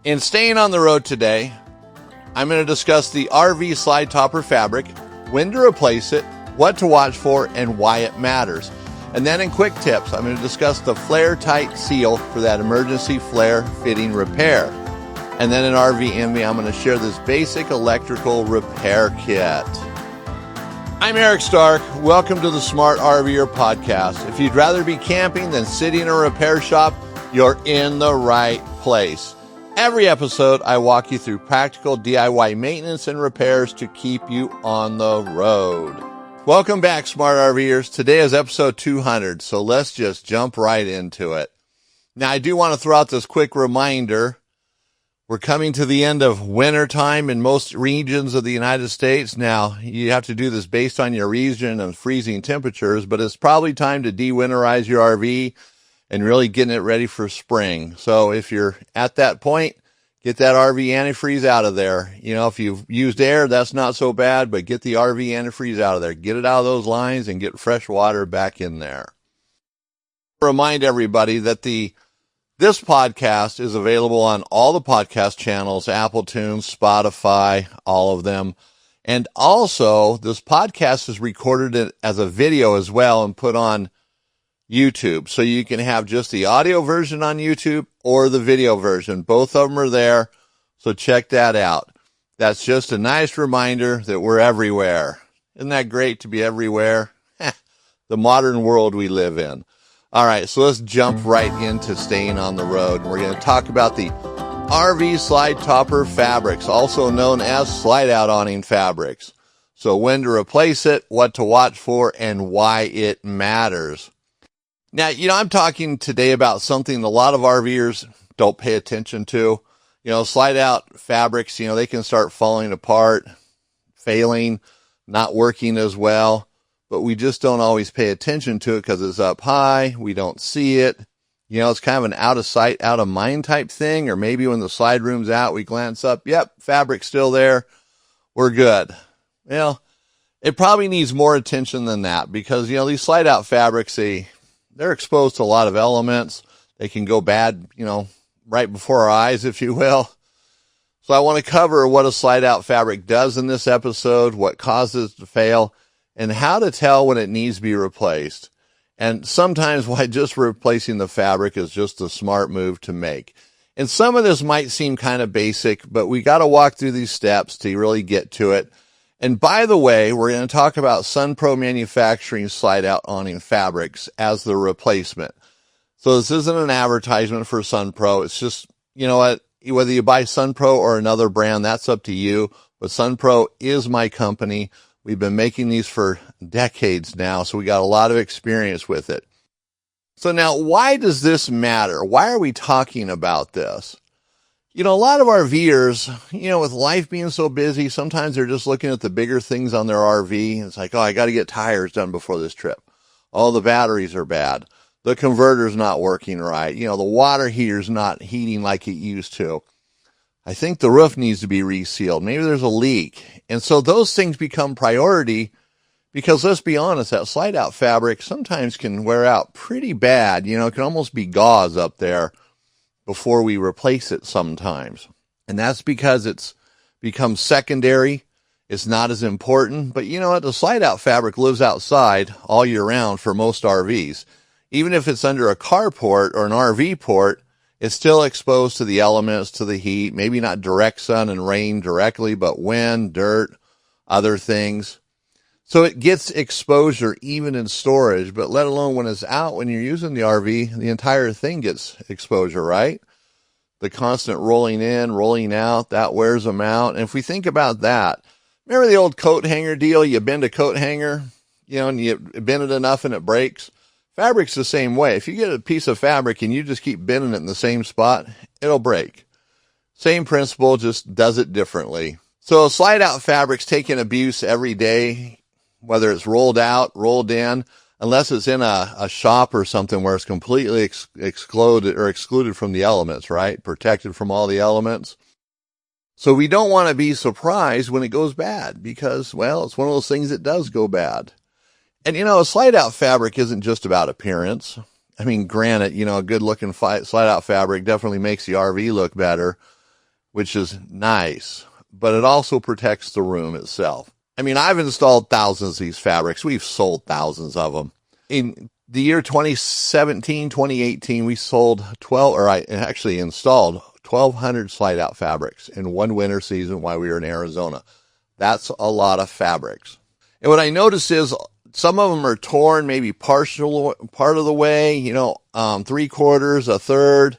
In Staying on the Road today, I'm going to discuss the RV slide topper fabric, when to replace it, what to watch for, and why it matters. And then in quick tips, I'm going to discuss the flare tight seal for that emergency flare fitting repair. And then in RV Envy, I'm going to share this basic electrical repair kit. I'm Eric Stark. Welcome to the Smart RVer podcast. If you'd rather be camping than sitting in a repair shop, you're in the right place. Every episode, I walk you through practical DIY maintenance and repairs to keep you on the road. Welcome back, Smart RVers. Today is episode 200, so let's just jump right into it. Now, I do want to throw out this quick reminder. We're coming to the end of winter time in most regions of the United States. Now, you have to do this based on your region and freezing temperatures, but it's probably time to de-winterize your RV and really getting it ready for spring. So if you're at that point, get that RV antifreeze out of there. You know, if you've used air, that's not so bad, but get the RV antifreeze out of there. Get it out of those lines and get fresh water back in there. Remind everybody that this podcast is available on all the podcast channels, Apple Tunes, Spotify, all of them. And also, this podcast is recorded as a video as well and put on YouTube. So you can have just the audio version on YouTube or the video version. Both of them are there. So check that out. That's just a nice reminder that we're everywhere. Isn't that great to be everywhere? The modern world we live in. All right, so let's jump right into Staying on the Road. We're going to talk about the RV slide topper fabrics, also known as slide out awning fabrics. So when to replace it, what to watch for, and why it matters. Now, I'm talking today about something a lot of RVers don't pay attention to. Slide out fabrics, they can start falling apart, failing, not working as well. But we just don't always pay attention to it because it's up high. We don't see it. It's kind of an out of sight, out of mind type thing. Or maybe when the slide room's out, we glance up. Yep, fabric's still there. We're good. It probably needs more attention than that because, these slide out fabrics, they're exposed to a lot of elements. They can go bad, right before our eyes, if you will. So I want to cover what a slide out fabric does in this episode, what causes it to fail, and how to tell when it needs to be replaced. And sometimes why just replacing the fabric is just a smart move to make. And some of this might seem kind of basic, but we got to walk through these steps to really get to it. And by the way, we're going to talk about SunPro Manufacturing slide out awning fabrics as the replacement. So this isn't an advertisement for SunPro. It's just, whether you buy SunPro or another brand, that's up to you. But SunPro is my company. We've been making these for decades now, so we got a lot of experience with it. So now, why does this matter? Why are we talking about this? A lot of RVers, with life being so busy, sometimes they're just looking at the bigger things on their RV. It's like, I got to get tires done before this trip. Oh, the batteries are bad. The converter's not working right. The water heater's not heating like it used to. I think the roof needs to be resealed. Maybe there's a leak. And so those things become priority because let's be honest, that slide out fabric sometimes can wear out pretty bad. It can almost be gauze up there before we replace it sometimes. And that's because it's become secondary. It's not as important. But you know what? The slide out fabric lives outside all year round for most RVs. Even if it's under a carport or an RV port, it's still exposed to the elements, to the heat, maybe not direct sun and rain directly, but wind, dirt, other things. So it gets exposure even in storage, but let alone when it's out, when you're using the RV, the entire thing gets exposure, right? The constant rolling in, rolling out, that wears them out. And if we think about that, remember the old coat hanger deal? You bend a coat hanger, and you bend it enough and it breaks. Fabric's the same way. If you get a piece of fabric and you just keep bending it in the same spot, it'll break. Same principle, just does it differently. So slide out fabric's taking abuse every day, whether it's rolled out, rolled in, unless it's in a shop or something where it's completely excluded from the elements, right? Protected from all the elements. So we don't want to be surprised when it goes bad because, it's one of those things that does go bad. And, a slide out fabric isn't just about appearance. I mean, granted, a good looking slide out fabric definitely makes the RV look better. which is nice, but it also protects the room itself. I mean, I've installed thousands of these fabrics. We've sold thousands of them. In the year 2017, 2018, we sold I actually installed 1,200 slide out fabrics in one winter season while we were in Arizona. That's a lot of fabrics. And what I noticed is some of them are torn, maybe part of the way, 3/4, a third.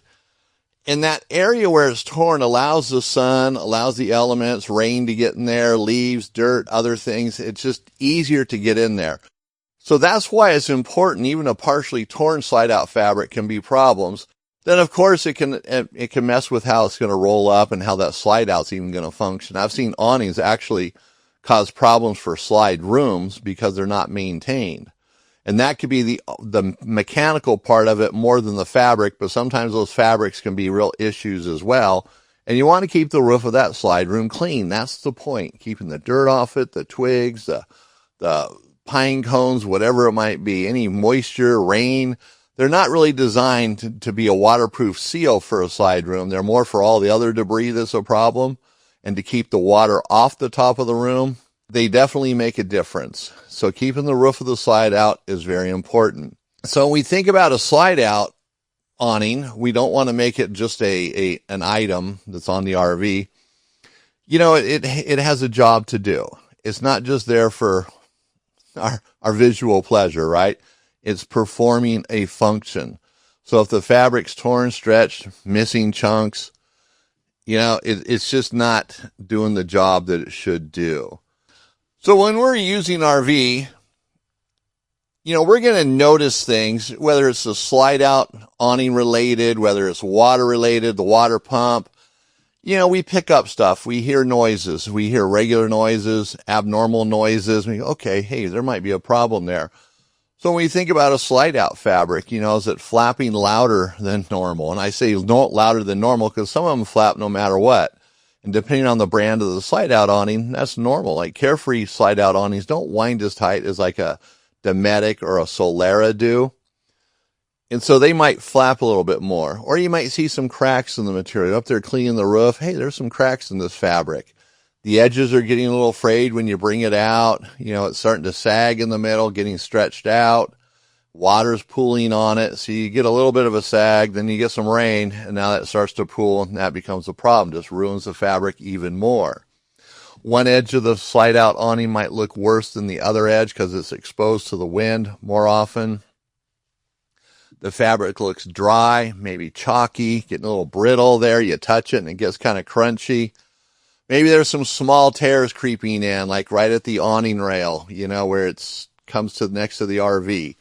And that area where it's torn allows the sun, allows the elements, rain to get in there, leaves, dirt, other things. It's just easier to get in there. So that's why it's important. Even a partially torn slide out fabric can be problems. Then of course it can mess with how it's going to roll up and how that slide out's even going to function. I've seen awnings actually cause problems for slide rooms because they're not maintained. And that could be the mechanical part of it more than the fabric, but sometimes those fabrics can be real issues as well. And you want to keep the roof of that slide room clean. That's the point. Keeping the dirt off it, the twigs, the pine cones, whatever it might be, any moisture, rain. They're not really designed to be a waterproof seal for a slide room. They're more for all the other debris that's a problem and to keep the water off the top of the room. They definitely make a difference. So keeping the roof of the slide out is very important. So when we think about a slide out awning, we don't want to make it just an item that's on the RV. It has a job to do. It's not just there for our visual pleasure, right? It's performing a function. So if the fabric's torn, stretched, missing chunks, it's just not doing the job that it should do. So when we're using RV, we're going to notice things, whether it's the slide out awning related, whether it's water related, the water pump. We pick up stuff. We hear noises. We hear regular noises, abnormal noises. We go, okay, hey, there might be a problem there. So when we think about a slide out fabric, is it flapping louder than normal? And I say louder than normal because some of them flap no matter what. And depending on the brand of the slide out awning, that's normal. Like Carefree slide out awnings don't wind as tight as like a Dometic or a Solera do. And so they might flap a little bit more. Or you might see some cracks in the material. Up there cleaning the roof, hey, there's some cracks in this fabric. The edges are getting a little frayed when you bring it out. It's starting to sag in the middle, getting stretched out. Water's pooling on it. So you get a little bit of a sag, then you get some rain, and now that starts to pool, and that becomes a problem. Just ruins the fabric even more. One edge of the slide out awning might look worse than the other edge because it's exposed to the wind more often. The fabric looks dry, maybe chalky, getting a little brittle there. You touch it and it gets kind of crunchy. Maybe there's some small tears creeping in, like right at the awning rail, where it comes to next to the RV.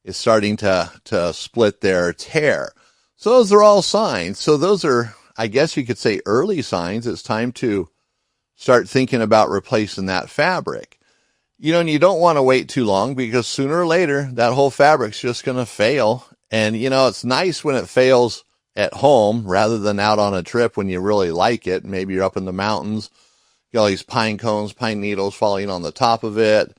It's starting to split there or tear. So those are all signs. So those are, I guess you could say, early signs. It's time to start thinking about replacing that fabric. And you don't want to wait too long because sooner or later that whole fabric's just going to fail. And, it's nice when it fails at home rather than out on a trip when you really like it. Maybe you're up in the mountains, you got all these pine cones, pine needles falling on the top of it,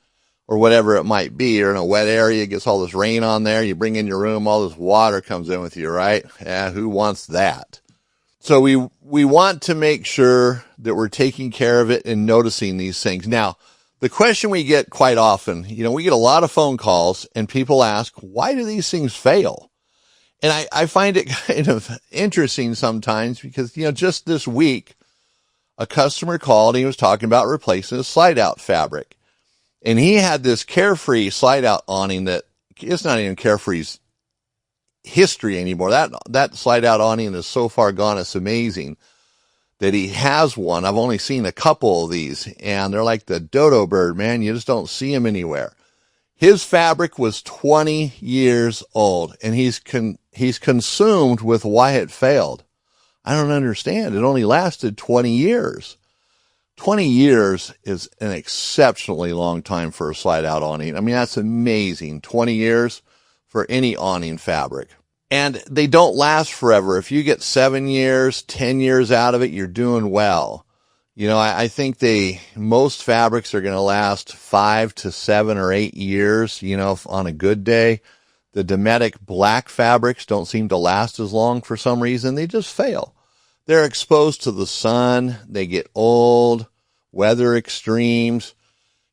or whatever it might be. Or in a wet area, it gets all this rain on there. You bring in your room, all this water comes in with you, right? Yeah, who wants that? So we want to make sure that we're taking care of it and noticing these things. Now, the question we get quite often, we get a lot of phone calls and people ask, why do these things fail? And I find it kind of interesting sometimes because, just this week, a customer called and he was talking about replacing a slide out fabric. And he had this Carefree slide out awning that it's not even Carefree's history anymore. That slide out awning is so far gone. It's amazing that he has one. I've only seen a couple of these and they're like the dodo bird, man. You just don't see them anywhere. His fabric was 20 years old and he's consumed with why it failed. I don't understand. It only lasted 20 years. 20 years is an exceptionally long time for a slide out awning. I mean, that's amazing. 20 years for any awning fabric. And they don't last forever. If you get 7 years, 10 years out of it, you're doing well. I think most fabrics are going to last 5 to 7 or 8 years, on a good day. The Dometic black fabrics don't seem to last as long for some reason. They just fail. they're exposed to the sun, they get old, weather extremes,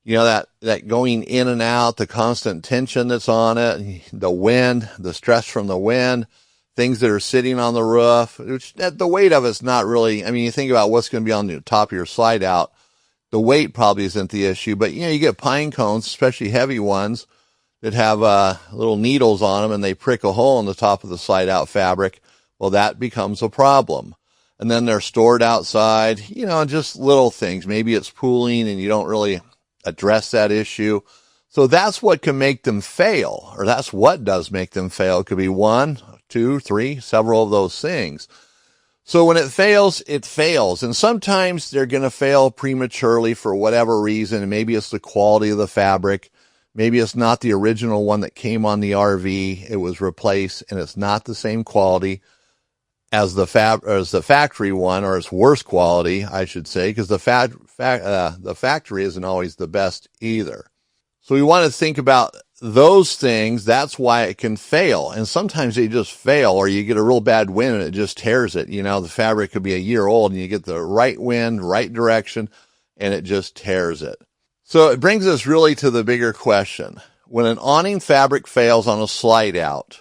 you know, that going in and out, the constant tension that's on it, the wind, the stress from the wind, things that are sitting on the roof, which the weight of it's not really, I mean, you think about what's going to be on the top of your slide out, the weight probably isn't the issue, but you know, you get pine cones, especially heavy ones, that have little needles on them and they prick a hole in the top of the slide out fabric. Well, that becomes a problem. And then they're stored outside, you know, just little things. Maybe it's pooling and you don't really address that issue. So that's what can make them fail, or that's what does make them fail. It could be 1, 2, 3, several of those things. So when it fails, it fails. And sometimes they're going to fail prematurely for whatever reason. And maybe it's the quality of the fabric. Maybe it's not the original one that came on the RV. It was replaced and it's not the same quality as the factory one, or it's worse quality, I should say, because the factory isn't always the best either. So we want to think about those things. That's why it can fail. And sometimes they just fail, or you get a real bad wind and it just tears it. You know, the fabric could be a year old and you get the right wind, right direction, and it just tears it. So it brings us really to the bigger question. When an awning fabric fails on a slide out,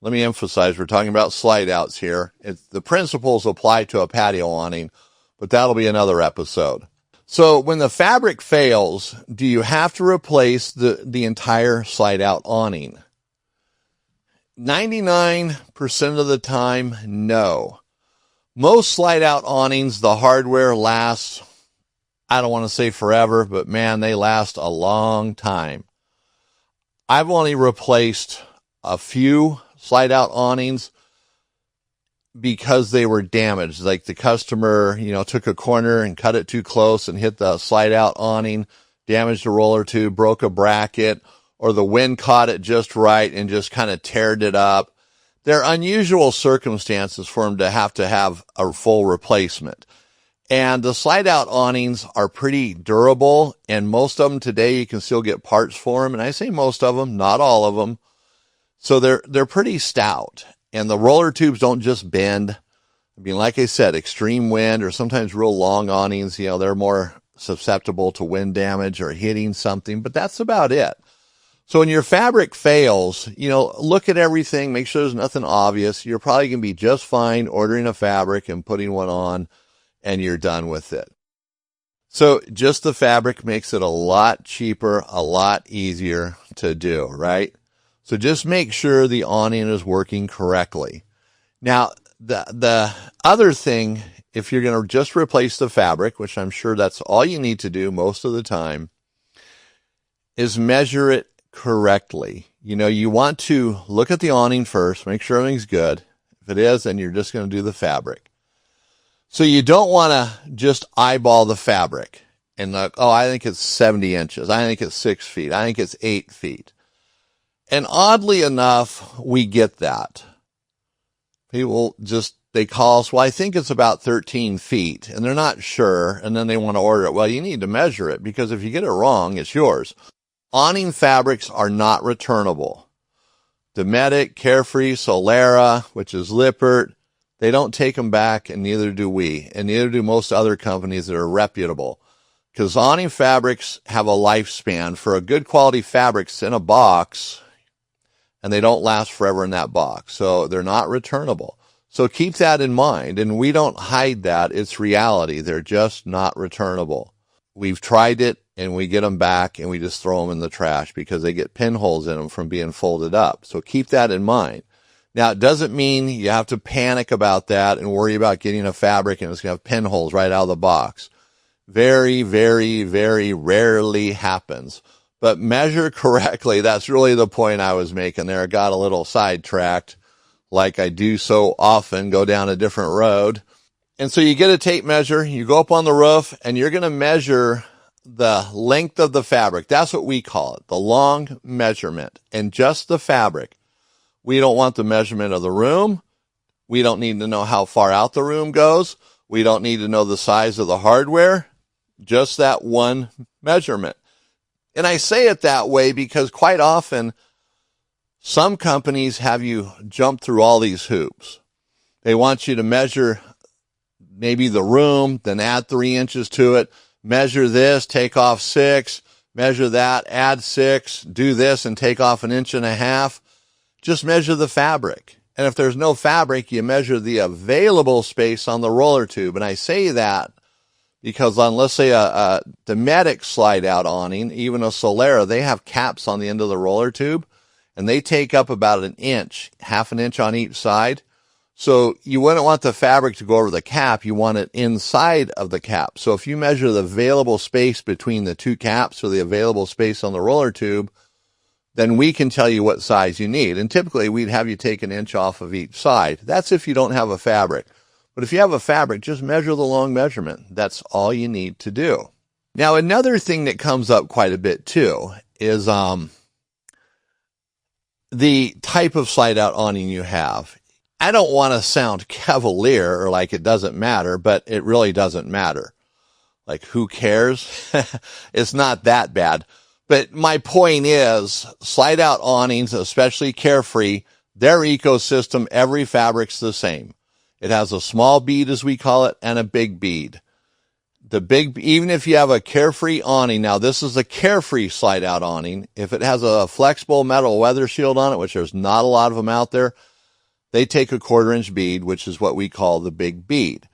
let me emphasize, we're talking about slide outs here. The principles apply to a patio awning, but that'll be another episode. So when the fabric fails, do you have to replace the entire slide out awning? 99% of the time, no. Most slide out awnings, the hardware lasts, I don't want to say forever, but man, they last a long time. I've only replaced a few slide out awnings because they were damaged. Like the customer, you know, took a corner and cut it too close and hit the slide out awning, damaged a roller tube, broke a bracket, or the wind caught it just right and just kind of teared it up. They're unusual circumstances for them to have a full replacement. And the slide out awnings are pretty durable, and most of them today you can still get parts for them. And I say most of them, not all of them. So they're pretty stout, and the roller tubes don't just bend. I mean, like I said, extreme wind or sometimes real long awnings, you know, they're more susceptible to wind damage or hitting something, but that's about it. So when your fabric fails, you know, look at everything, make sure there's nothing obvious. You're probably going to be just fine ordering a fabric and putting one on, and you're done with it. So just the fabric makes it a lot cheaper, a lot easier to do, right? So just make sure the awning is working correctly. Now, the other thing, if you're going to just replace the fabric, which I'm sure that's all you need to do most of the time, is measure it correctly. You know, you want to look at the awning first, make sure everything's good. If it is, then you're just going to do the fabric. So you don't want to just eyeball the fabric and like, oh, I think it's 70 inches. I think it's 6 feet. I think it's 8 feet. And oddly enough, we get that. People just, they call us, well, I think it's about 13 feet, and they're not sure, and then they want to order it. Well, you need to measure it, because if you get it wrong, it's yours. Awning fabrics are not returnable. Dometic, Carefree, Solera, which is Lippert, they don't take them back, and neither do we, and neither do most other companies that are reputable. Because awning fabrics have a lifespan. For a good quality fabrics in a box, and they don't last forever in that box. So they're not returnable. So keep that in mind. And we don't hide that. It's reality. They're just not returnable. We've tried it, and we get them back, and we just throw them in the trash because they get pinholes in them from being folded up. So keep that in mind. Now, it doesn't mean you have to panic about that and worry about getting a fabric and it's going to have pinholes right out of the box. Very, very, very rarely happens. But measure correctly. That's really the point I was making there. I got a little sidetracked, like I do so often, go down a different road. And so you get a tape measure, you go up on the roof, and you're going to measure the length of the fabric. That's what we call it, the long measurement, and just the fabric. We don't want the measurement of the room. We don't need to know how far out the room goes. We don't need to know the size of the hardware. Just that one measurement. And I say it that way because quite often, some companies have you jump through all these hoops. They want you to measure maybe the room, then add 3 inches to it, measure this, take off 6, measure that, add 6, do this and take off 1.5 inches. Just measure the fabric. And if there's no fabric, you measure the available space on the roller tube. And I say that because on, let's say, a Dometic slide-out awning, even a Solera, they have caps on the end of the roller tube, and they take up about 1 inch, 1/2 inch on each side. So you wouldn't want the fabric to go over the cap. You want it inside of the cap. So if you measure the available space between the 2 caps or the available space on the roller tube, then we can tell you what size you need. And typically we'd have you take 1 inch off of each side. That's if you don't have a fabric. But if you have a fabric, just measure the long measurement. That's all you need to do. Now, another thing that comes up quite a bit too is the type of slide-out awning you have. I don't want to sound cavalier or like it doesn't matter, but it really doesn't matter. Like, who cares? It's not that bad. But my point is, slide-out awnings, especially Carefree, their ecosystem, every fabric's the same. It has a small bead, as we call it, and a big bead. Even if you have a Carefree awning, now this is a Carefree slide-out awning. If it has a flexible metal weather shield on it, which there's not a lot of them out there, they take a 1/4 inch bead, which is what we call the big bead.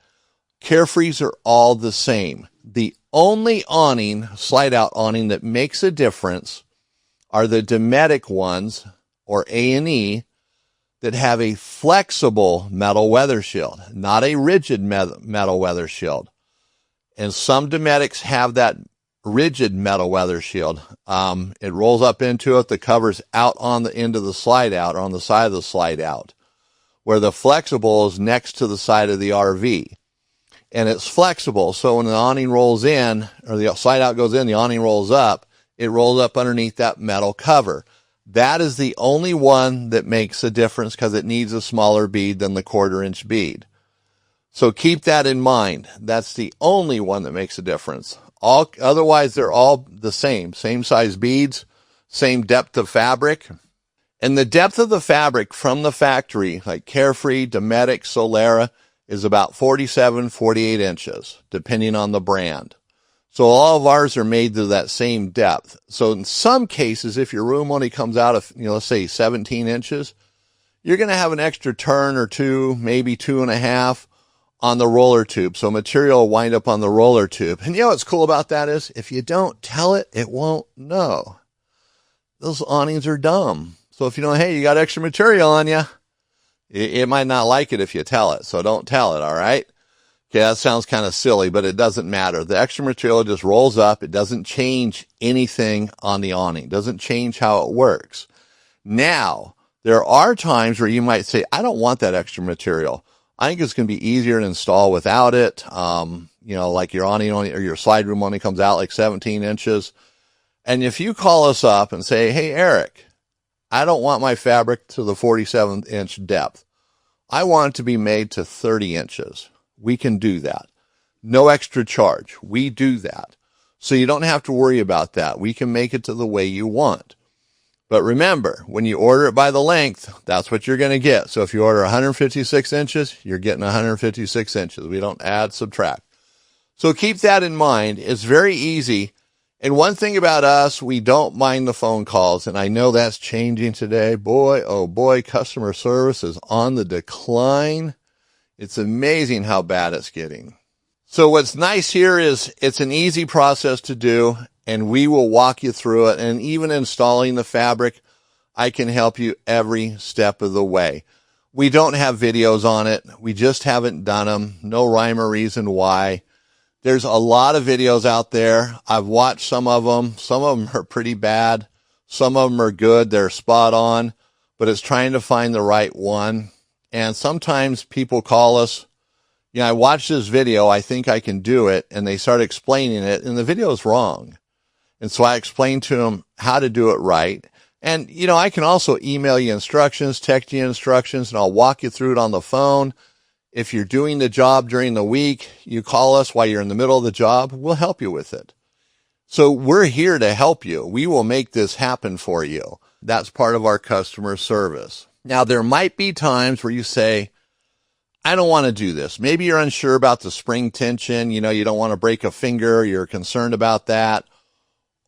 Carefrees are all the same. The only awning, slide-out awning, that makes a difference are the Dometic ones, or A&E, that have a flexible metal weather shield, not a rigid metal weather shield. And some Dometics have that rigid metal weather shield. It rolls up into it. The cover's out on the end of the slide out, or on the side of the slide out, where the flexible is next to the side of the RV. And it's flexible. So when the awning rolls in, or the slide out goes in, the awning rolls up, it rolls up underneath that metal cover. That is the only one that makes a difference because it needs a smaller bead than the 1/4 inch bead. So keep that in mind. That's the only one that makes a difference. Otherwise, they're all the same size beads, same depth of fabric. And the depth of the fabric from the factory, like Carefree, Dometic, Solera, is about 47, 48 inches, depending on the brand. So all of ours are made to that same depth. So in some cases, if your room only comes out of, let's say 17 inches, you're going to have an extra turn or 2, maybe 2.5 on the roller tube. So material will wind up on the roller tube. And what's cool about that is if you don't tell it, it won't know. Those awnings are dumb. So if you know, hey, you got extra material on you, it might not like it if you tell it. So don't tell it, all right? Okay, that sounds kind of silly, but it doesn't matter. The extra material just rolls up. It doesn't change anything on the awning. It doesn't change how it works. Now, there are times where you might say, I don't want that extra material. I think it's going to be easier to install without it. Like your awning only, or your slide room only comes out like 17 inches. And if you call us up and say, hey, Eric, I don't want my fabric to the 47-inch depth. I want it to be made to 30 inches. We can do that. No extra charge. We do that. So you don't have to worry about that. We can make it to the way you want. But remember, when you order it by the length, that's what you're going to get. So if you order 156 inches, you're getting 156 inches. We don't add, subtract. So keep that in mind. It's very easy. And one thing about us, we don't mind the phone calls. And I know that's changing today. Boy, oh boy, customer service is on the decline. It's amazing how bad it's getting. So what's nice here is it's an easy process to do, and we will walk you through it. And even installing the fabric, I can help you every step of the way. We don't have videos on it. We just haven't done them. No rhyme or reason why. There's a lot of videos out there. I've watched some of them. Some of them are pretty bad. Some of them are good. They're spot on, but it's trying to find the right one. And sometimes people call us, I watched this video, I think I can do it. And they start explaining it, and the video is wrong. And so I explained to them how to do it right. And, I can also email you instructions, text you instructions, and I'll walk you through it on the phone. If you're doing the job during the week, you call us while you're in the middle of the job, we'll help you with it. So we're here to help you. We will make this happen for you. That's part of our customer service. Now, there might be times where you say, I don't want to do this. Maybe you're unsure about the spring tension. You don't want to break a finger. You're concerned about that.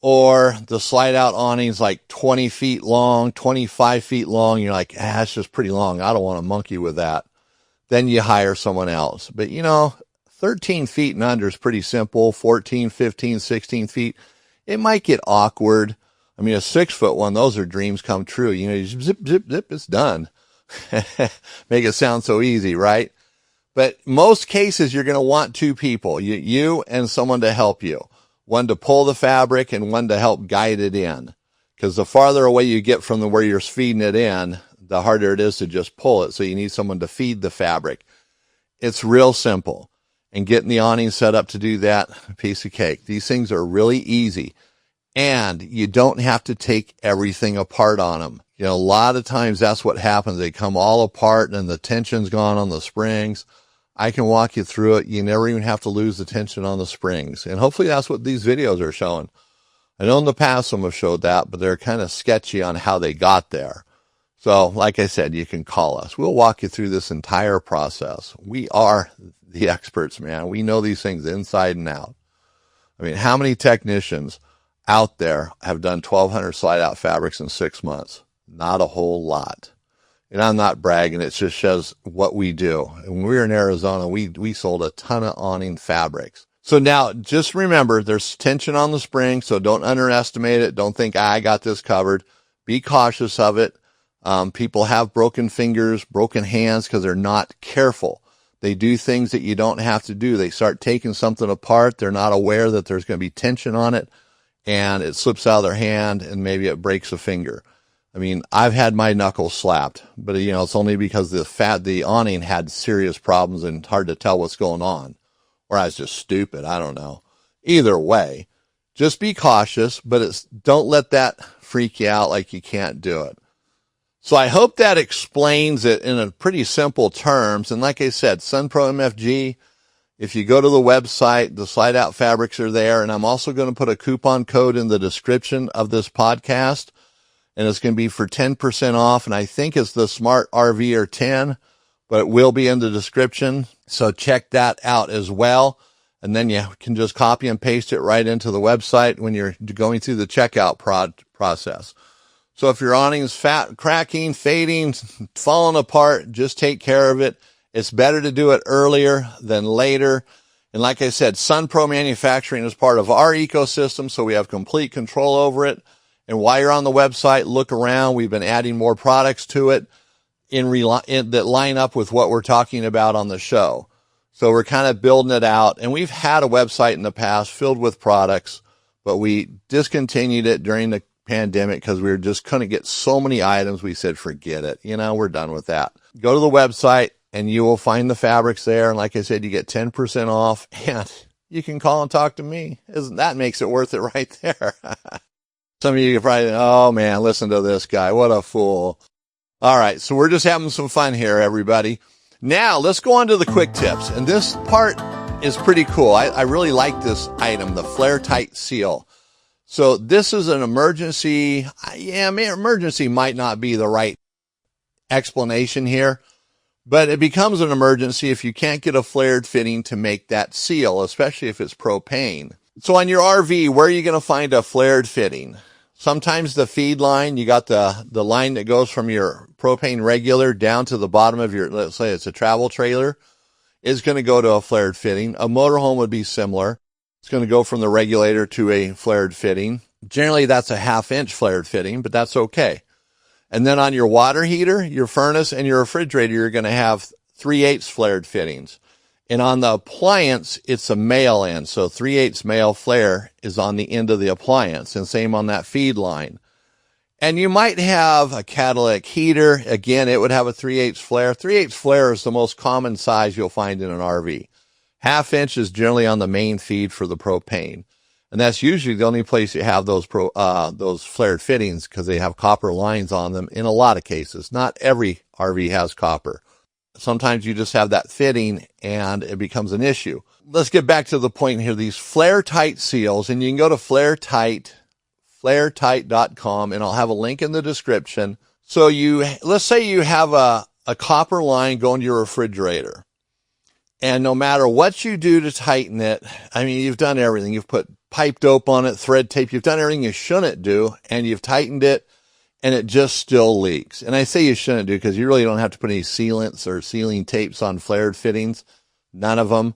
Or the slide out awning's like 20 feet long, 25 feet long. You're like, that's just pretty long. I don't want to monkey with that. Then you hire someone else. But 13 feet and under is pretty simple. 14, 15, 16 feet. It might get awkward. I mean, a 6-foot one, those are dreams come true. You zip, zip, zip, it's done. Make it sound so easy, right? But most cases, you're going to want two people, you and someone to help you. One to pull the fabric and one to help guide it in. Because the farther away you get from where you're feeding it in, the harder it is to just pull it. So you need someone to feed the fabric. It's real simple. And getting the awning set up to do that, a piece of cake. These things are really easy. And you don't have to take everything apart on them. A lot of times that's what happens. They come all apart and the tension's gone on the springs. I can walk you through it. You never even have to lose the tension on the springs. And hopefully that's what these videos are showing. I know in the past some have showed that, but they're kind of sketchy on how they got there. So like I said, you can call us. We'll walk you through this entire process. We are the experts, man. We know these things inside and out. I mean, how many technicians out there have done 1,200 slide out fabrics in 6 months? Not a whole lot. And I'm not bragging. It just shows what we do. And when we were in Arizona, we sold a ton of awning fabrics. So now just remember there's tension on the spring. So don't underestimate it. Don't think I got this covered. Be cautious of it. People have broken fingers, broken hands because they're not careful. They do things that you don't have to do. They start taking something apart. They're not aware that there's going to be tension on it and it slips out of their hand and maybe it breaks a finger. I mean, I've had my knuckles slapped, but it's only because the awning had serious problems and hard to tell what's going on. Or I was just stupid. I don't know. Either way, just be cautious, but don't let that freak you out like you can't do it. So I hope that explains it in a pretty simple terms. And like I said, SunPro MFG, if you go to the website, the slide out fabrics are there. And I'm also going to put a coupon code in the description of this podcast. And it's going to be for 10% off. And I think it's the Smart RVer 10, but it will be in the description. So check that out as well. And then you can just copy and paste it right into the website when you're going through the checkout process. So if your awning's cracking, fading, falling apart, just take care of it. It's better to do it earlier than later. And like I said, SunPro Manufacturing is part of our ecosystem, so we have complete control over it. And while you're on the website, look around. We've been adding more products to it that line up with what we're talking about on the show. So we're kind of building it out. And we've had a website in the past filled with products, but we discontinued it during the pandemic because we just couldn't get so many items. We said, forget it. We're done with that. Go to the website and you will find the fabrics there. And like I said, you get 10% off and you can call and talk to me. That makes it worth it right there. Some of you probably, oh man, listen to this guy. What a fool. All right. So we're just having some fun here, everybody. Now let's go on to the quick tips. And this part is pretty cool. I really like this item, the flare tight seal. So this is an emergency. Emergency might not be the right explanation here, but it becomes an emergency if you can't get a flared fitting to make that seal, especially if it's propane. So on your RV, where are you going to find a flared fitting? Sometimes the feed line, you got the line that goes from your propane regular down to the bottom of your, let's say it's a travel trailer, is going to go to a flared fitting. A motorhome would be similar. It's going to go from the regulator to a flared fitting. Generally, that's a 1/2-inch flared fitting, but that's okay. And then on your water heater, your furnace, and your refrigerator, you're going to have 3/8 flared fittings. And on the appliance, it's a male end. So 3/8 male flare is on the end of the appliance, and same on that feed line. And you might have a catalytic heater. Again, it would have a 3/8 flare. 3/8 flare is the most common size you'll find in an RV. 1/2-inch is generally on the main feed for the propane. And that's usually the only place you have those flared fittings because they have copper lines on them in a lot of cases. Not every RV has copper. Sometimes you just have that fitting and it becomes an issue. Let's get back to the point here. These flare tight seals, and you can go to flaretight.com, and I'll have a link in the description. So let's say you have a a copper line going to your refrigerator. And no matter what you do to tighten it, I mean, you've done everything. You've put pipe dope on it, thread tape. You've done everything you shouldn't do, and you've tightened it, and it just still leaks. And I say you shouldn't do because you really don't have to put any sealants or sealing tapes on flared fittings. None of them.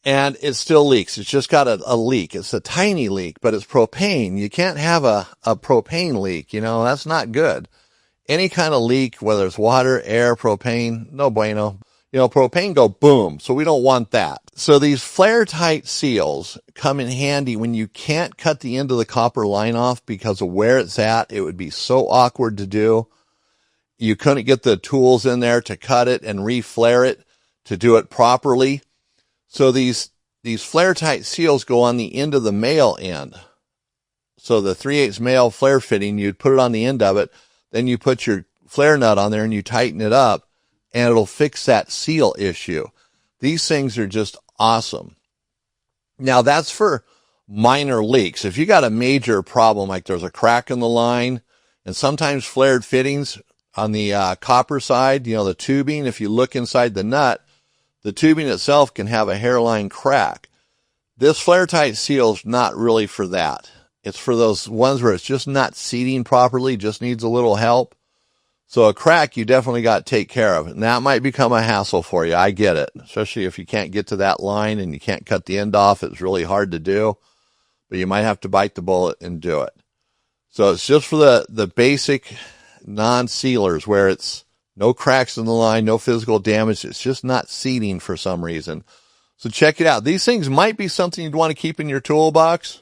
And it still leaks. It's just got a leak. It's a tiny leak, but it's propane. You can't have a propane leak. You know, that's not good. Any kind of leak, whether it's water, air, propane, no bueno. You know, propane go boom. So we don't want that. So these flare tight seals come in handy when you can't cut the end of the copper line off because of where it's at. It would be so awkward to do. You couldn't get the tools in there to cut it and reflare it to do it properly. So these flare tight seals go on the end of the male end. So the 3/8 male flare fitting, you'd put it on the end of it. Then you put your flare nut on there and you tighten it up, and it'll fix that seal issue. These things are just awesome. Now that's for minor leaks. If you got a major problem, like there's a crack in the line, and sometimes flared fittings on the copper side, you know, the tubing, if you look inside the nut, the tubing itself can have a hairline crack. This flare tight seal is not really for that. It's for those ones where it's just not seating properly, just needs a little help. So a crack, you definitely got to take care of. And that might become a hassle for you. I get it. Especially if you can't get to that line and you can't cut the end off. It's really hard to do. But you might have to bite the bullet and do it. So it's just for the basic non-sealers where it's no cracks in the line, no physical damage. It's just not seating for some reason. So check it out. These things might be something you'd want to keep in your toolbox.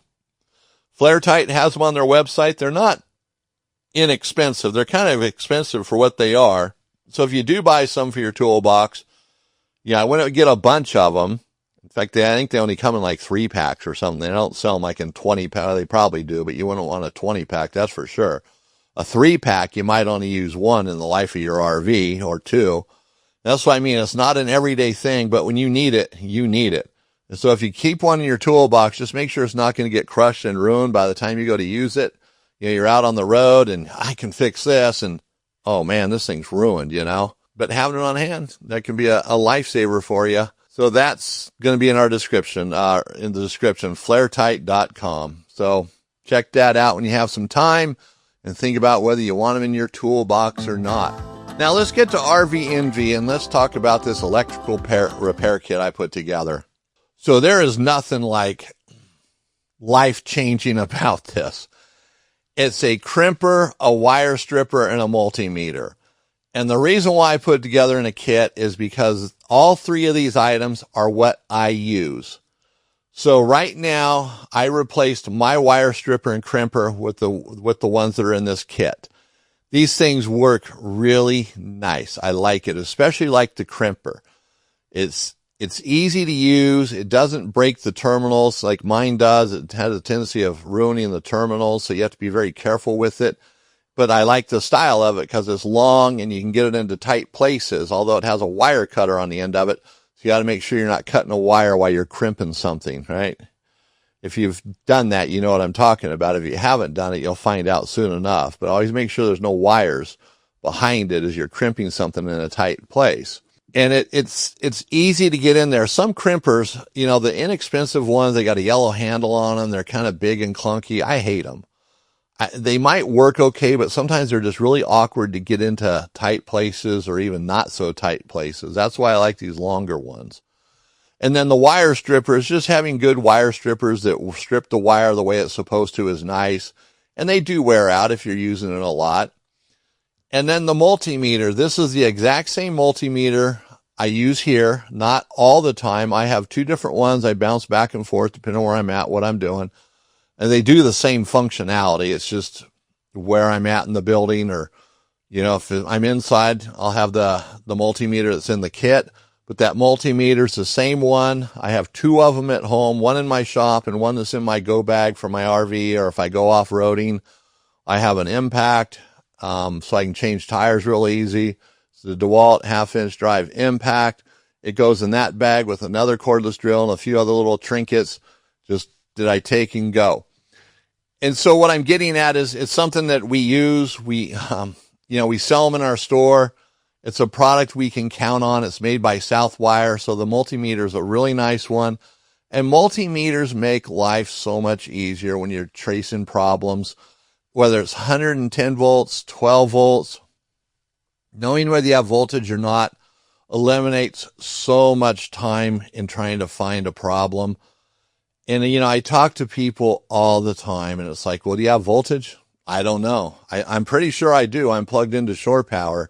Flare Tight has them on their website. They're not inexpensive. They're kind of expensive for what they are. So if you do buy some for your toolbox, yeah, I wouldn't get a bunch of them. In fact, I think they only come in like 3-packs or something. They don't sell them like in 20-pack. They probably do, but you wouldn't want a 20-pack, that's for sure. A 3-pack, you might only use one in the life of your RV or two. That's what I mean. It's not an everyday thing, but when you need it, you need it. And so if you keep one in your toolbox, just make sure it's not going to get crushed and ruined by the time you go to use it. You know, you're out on the road and I can fix this and, oh man, this thing's ruined, you know. But having it on hand, that can be a lifesaver for you. So that's going to be in our description, in the description, flaretight.com. So check that out when you have some time and think about whether you want them in your toolbox or not. Now let's get to RV Envy and let's talk about this electrical repair kit I put together. So there is nothing like life-changing about this. It's a crimper, a wire stripper, and a multimeter. And the reason why I put it together in a kit is because all three of these items are what I use. So right now, I replaced my wire stripper and crimper with the ones that are in this kit. These things work really nice. I like it, especially like the crimper. It's easy to use. It doesn't break the terminals like mine does. It has a tendency of ruining the terminals, so you have to be very careful with it. But I like the style of it because it's long and you can get it into tight places, although it has a wire cutter on the end of it. So you got to make sure you're not cutting a wire while you're crimping something, right? If you've done that, you know what I'm talking about. If you haven't done it, you'll find out soon enough. But always make sure there's no wires behind it as you're crimping something in a tight place. And it's easy to get in there. Some crimpers, you know, the inexpensive ones, they got a yellow handle on them. They're kind of big and clunky. I hate them. They might work okay, but sometimes they're just really awkward to get into tight places or even not so tight places. That's why I like these longer ones. And then the wire strippers, just having good wire strippers that will strip the wire the way it's supposed to is nice. And they do wear out if you're using it a lot. And then the multimeter. This is the exact same multimeter I use here, not all the time. I have two different ones. I bounce back and forth depending on where I'm at, what I'm doing. And they do the same functionality. It's just where I'm at in the building, or, you know, if I'm inside, I'll have the multimeter that's in the kit. But that multimeter is the same one. I have two of them at home, one in my shop and one that's in my go bag for my RV, or if I go off-roading. I have an impact, so I can change tires real easy. It's the DeWalt 1/2-inch drive impact. It goes in that bag with another cordless drill and a few other little trinkets just that I take and go. And so what I'm getting at is it's something that we use. We sell them in our store. It's a product we can count on. It's made by Southwire, so the multimeter is a really nice one. And multimeters make life so much easier when you're tracing problems, whether it's 110 volts, 12 volts. Knowing whether you have voltage or not eliminates so much time in trying to find a problem. And, I talk to people all the time, and it's like, well, do you have voltage? I don't know. I'm pretty sure I do. I'm plugged into shore power.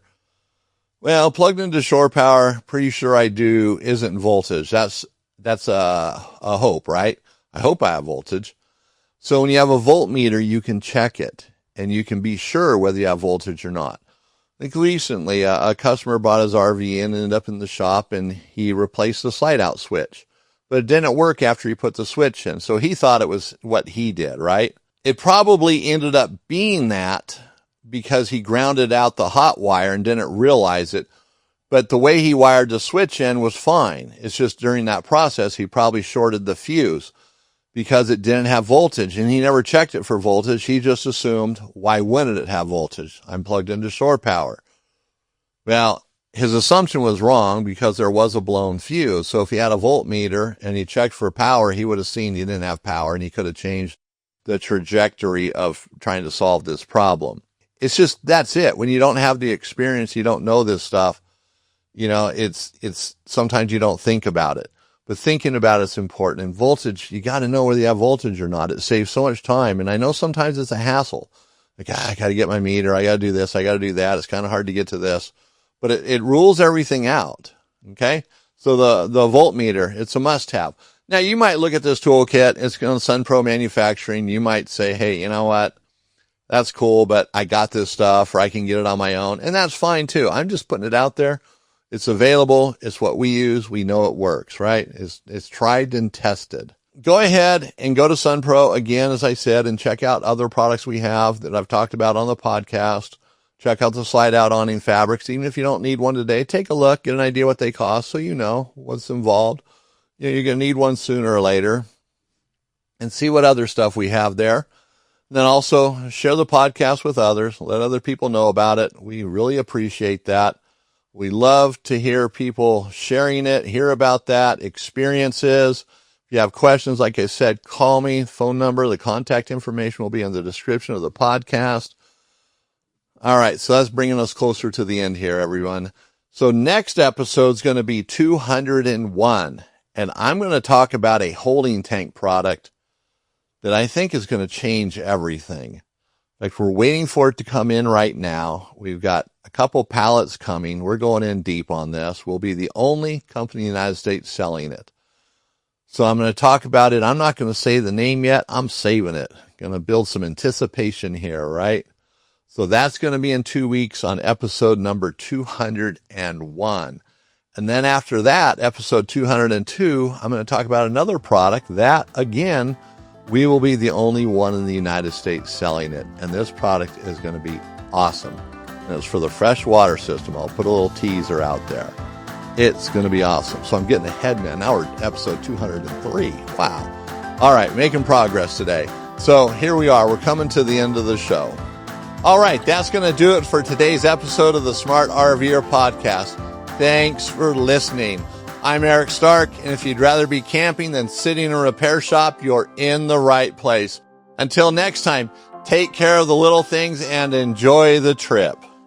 Well, plugged into shore power, pretty sure I do, isn't voltage. That's a hope, right? I hope I have voltage. So when you have a voltmeter, you can check it, and you can be sure whether you have voltage or not. I think recently a customer bought his RV and ended up in the shop, and he replaced the slide out switch. But it didn't work after he put the switch in. So he thought it was what he did, right? It probably ended up being that because he grounded out the hot wire and didn't realize it. But the way he wired the switch in was fine. It's just during that process, he probably shorted the fuse because it didn't have voltage, and he never checked it for voltage. He just assumed, why wouldn't it have voltage? I'm plugged into shore power. Well, his assumption was wrong because there was a blown fuse. So if he had a voltmeter and he checked for power, he would have seen he didn't have power, and he could have changed the trajectory of trying to solve this problem. It's just, that's it. When you don't have the experience, you don't know this stuff. It's sometimes you don't think about it. But thinking about it's important. And voltage, you got to know whether you have voltage or not. It saves so much time. And I know sometimes it's a hassle. Like, I got to get my meter. I got to do this. I got to do that. It's kind of hard to get to this. But it rules everything out. Okay? So the voltmeter, it's a must-have. Now, you might look at this toolkit. It's on SunPro Manufacturing. You might say, hey, you know what? That's cool, but I got this stuff, or I can get it on my own. And that's fine, too. I'm just putting it out there. It's available. It's what we use. We know it works, right? It's tried and tested. Go ahead and go to SunPro again, as I said, and check out other products we have that I've talked about on the podcast. Check out the slide out awning fabrics. Even if you don't need one today, take a look, get an idea what they cost so you know what's involved. You're going to need one sooner or later, and see what other stuff we have there. Then also share the podcast with others. Let other people know about it. We really appreciate that. We love to hear people sharing it, hear about that, experiences. If you have questions, like I said, call me. Phone number, the contact information will be in the description of the podcast. All right, so that's bringing us closer to the end here, everyone. So next episode is going to be 201, and I'm going to talk about a holding tank product that I think is going to change everything. Like, we're waiting for it to come in right now. We've got a couple pallets coming. We're going in deep on this. We'll be the only company in the United States selling it. So I'm going to talk about it. I'm not going to say the name yet. I'm saving it. Going to build some anticipation here, right? So that's going to be in 2 weeks on episode number 201. And then after that, episode 202, I'm going to talk about another product that, again, we will be the only one in the United States selling it. And this product is going to be awesome. And it's for the fresh water system. I'll put a little teaser out there. It's going to be awesome. So I'm getting ahead now. Now we're at episode 203. Wow. All right, making progress today. So here we are. We're coming to the end of the show. All right, that's going to do it for today's episode of the Smart RVer podcast. Thanks for listening. I'm Eric Stark, and if you'd rather be camping than sitting in a repair shop, you're in the right place. Until next time, take care of the little things and enjoy the trip.